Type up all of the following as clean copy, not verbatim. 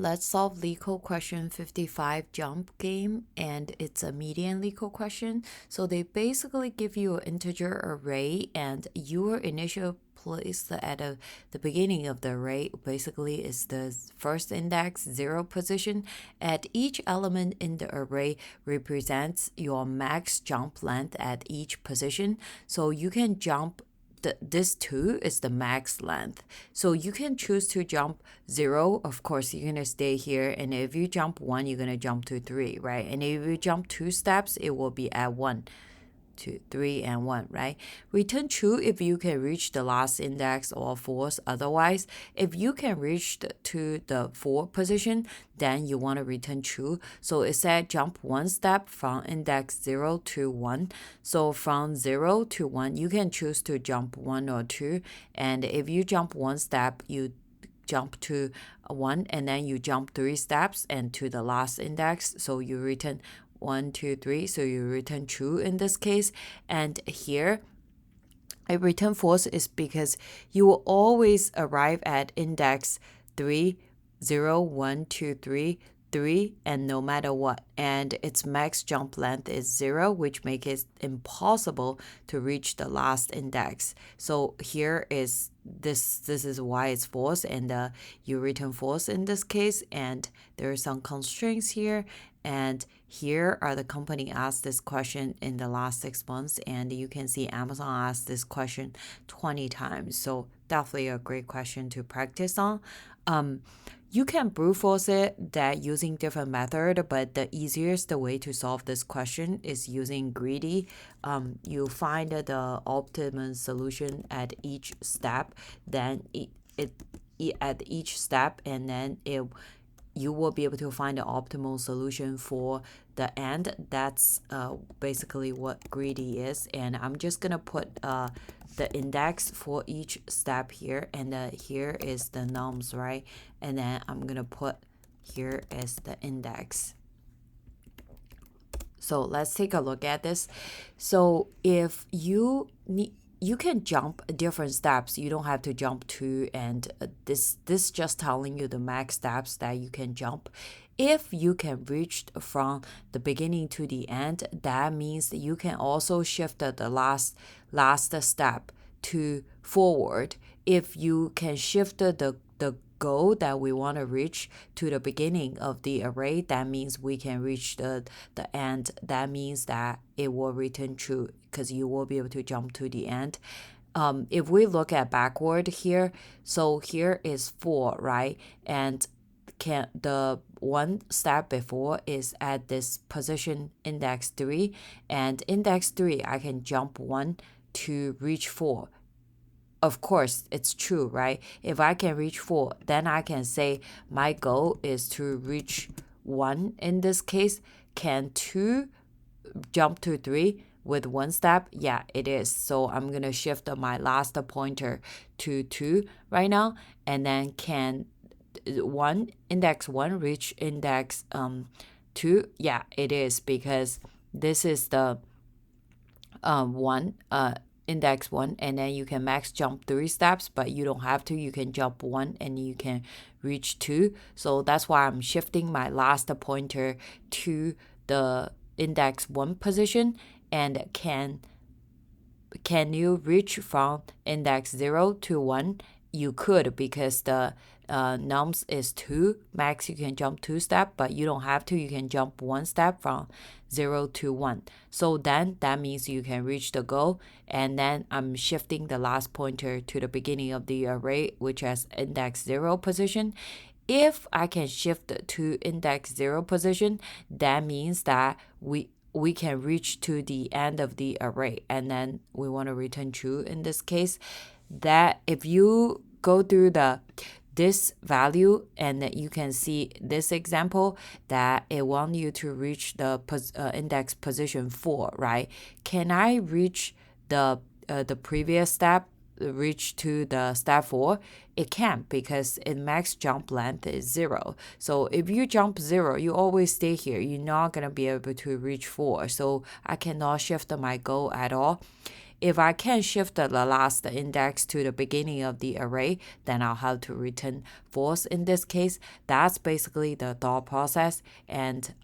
Let's solve Leetcode question 55 jump game, and it's a median Leetcode question. So they basically give you an integer array, and your initial place at the beginning of the array basically is the first index 0 position. At each element in the array represents your max jump length at each position. So you can jump this 2 is the max length. So you can choose to jump 0. Of course, you're going to stay here. And if you jump 1, you're going to jump to 3, right? And if you jump 2 steps, it will be at 1. 2, 3, and 1, right? Return true if you can reach the last index, or false otherwise. If you can reach to the 4 position, then you want to return true. So it said jump 1 step from index 0 to 1. So from 0 to 1, you can choose to jump 1 or 2. And if you jump 1 step, you jump to 1, and then you jump 3 steps and to the last index. So you return 1, 2, 3. So you return true in this case. And here, a return false is because you will always arrive at index 3, 0, 1, 2, 3, 3, and no matter what. And its max jump length is 0, which makes it impossible to reach the last index. So here is this is why it's false, and you return false in this case. And there are some constraints here. And here are the company asked this question in the last 6 months, and you can see Amazon asked this question 20 times. So definitely a great question to practice on. You can brute force it that using different method, but the easiest way to solve this question is using greedy. You find the optimum solution at each step, then at each step, and then you will be able to find the optimal solution for the end. That's basically what greedy is. And I'm just going to put the index for each step here. And here is the nums, right? And then I'm going to put here as the index. So let's take a look at this. So if you can jump different steps. You don't have to jump 2, and this just telling you the max steps that you can jump. If you can reach from the beginning to the end, that means that you can also shift the last step to forward. If you can shift the goal that we want to reach to the beginning of the array, that means we can reach the end. That means that it will return true because you will be able to jump to the end. If we look at backward here, so here is 4, right? And the one step before is at this position index 3, and index 3 I can jump 1 to reach 4. Of course, it's true, right? If I can reach 4, then I can say my goal is to reach 1 in this case. Can 2 jump to 3 with 1 step? Yeah, it is. So I'm going to shift my last pointer to 2 right now. And then can index 1 reach index 2? Yeah, it is, because this is the 1 index 1, and then you can max jump 3 steps, but you don't have to. You can jump 1 and you can reach 2. So that's why I'm shifting my last pointer to the index 1 position. And can you reach from index 0 to 1? You could, because the nums is 2. Max you can jump 2 steps, but you don't have to. You can jump 1 step from 0 to 1. So then that means you can reach the goal. And then I'm shifting the last pointer to the beginning of the array, which has index 0 position. If I can shift to index 0 position, that means that we can reach to the end of the array, and then we want to return true in this case. That if you go through this value, and that you can see this example that it wants you to reach the index position 4, right? Can I reach the previous step, reach to the step 4? It can't, because its max jump length is 0. So if you jump 0, you always stay here. You're not going to be able to reach 4. So I cannot shift my goal at all. if I can shift the last index to the beginning of the array, then I'll have to return false in this case. That's basically the thought process. And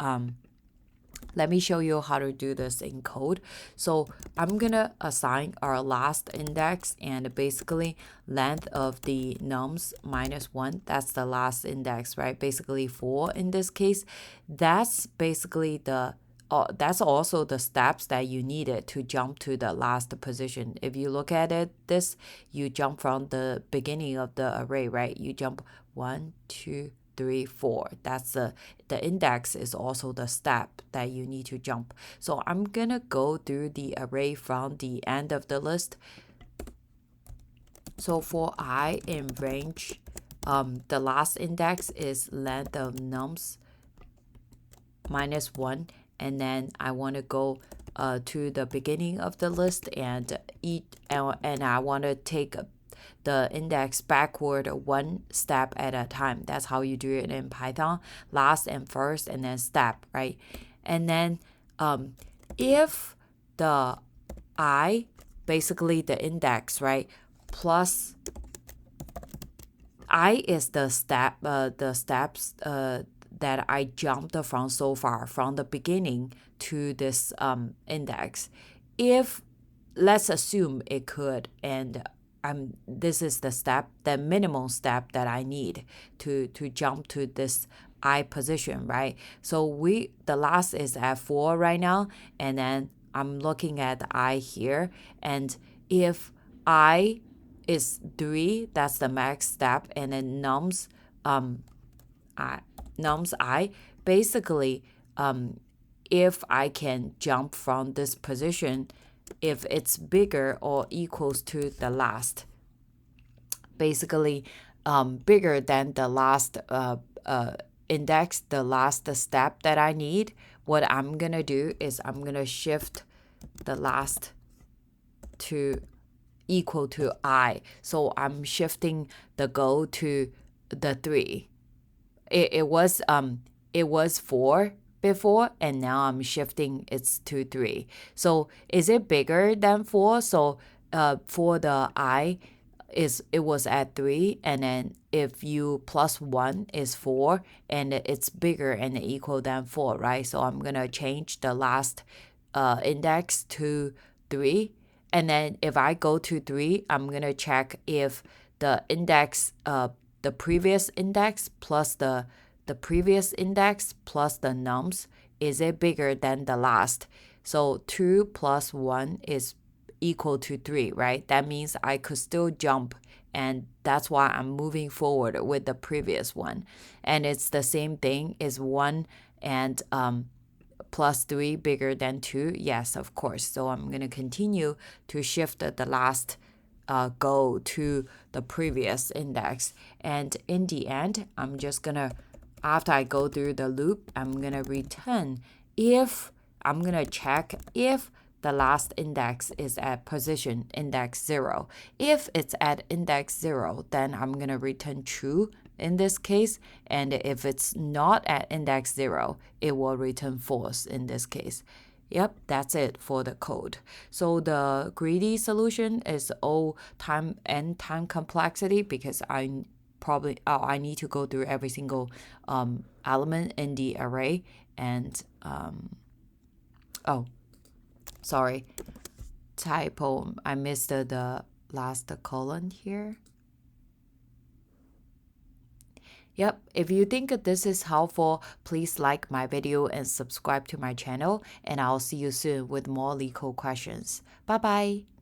let me show you how to do this in code. So I'm gonna assign our last index and basically length of the nums -1. That's the last index, right? Basically 4 in this case. That's basically that's also the steps that you needed to jump to the last position. If you look at it, you jump from the beginning of the array, right? You jump 1, 2, 3, 4. That's the index is also the step that you need to jump. So I'm gonna go through the array from the end of the list. So for I in range, the last index is length of nums -1, and then I want to go to the beginning of the list and I want to take the index backward one step at a time. That's how you do it in Python. Last and first and then step, right? And then if the I, basically the index, right, plus I is the steps that I jumped from so far from the beginning to this index. If let's assume it could, and this is the minimum step that I need to jump to this I position, right? So the last is at 4 right now, and then I'm looking at I here, and if I is 3, that's the max step, and then nums I basically if I can jump from this position, if it's bigger or equals to the last, basically bigger than the last index, the last step that I need, what I'm gonna do is I'm gonna shift the last to equal to I. So I'm shifting the goal to the 3. It was 4 before, and now I'm shifting it's to 3. So is it bigger than 4? So for the I it was at 3, and then if you plus 1 is 4, and it's bigger and equal than 4, right? So I'm gonna change the last index to 3, and then if I go to 3, I'm gonna check if the index the previous index plus the previous index plus the nums, is it bigger than the last? So 2 plus 1 is equal to 3, right? That means I could still jump, and that's why I'm moving forward with the previous one. And it's the same thing, is 1 and plus 3 bigger than 2? Yes, of course. So I'm going to continue to shift the last go to the previous index. And in the end, I'm just going to, after I go through the loop, I'm going to return I'm going to check if the last index is at position index 0. If it's at index 0, then I'm going to return true in this case. And if it's not at index 0, it will return false in this case. Yep, that's it for the code. So the greedy solution is time complexity, because I need to go through every single element in the array. And sorry, typo, I missed the last colon here. Yep, if you think this is helpful, please like my video and subscribe to my channel, and I'll see you soon with more Leetcode questions. Bye bye.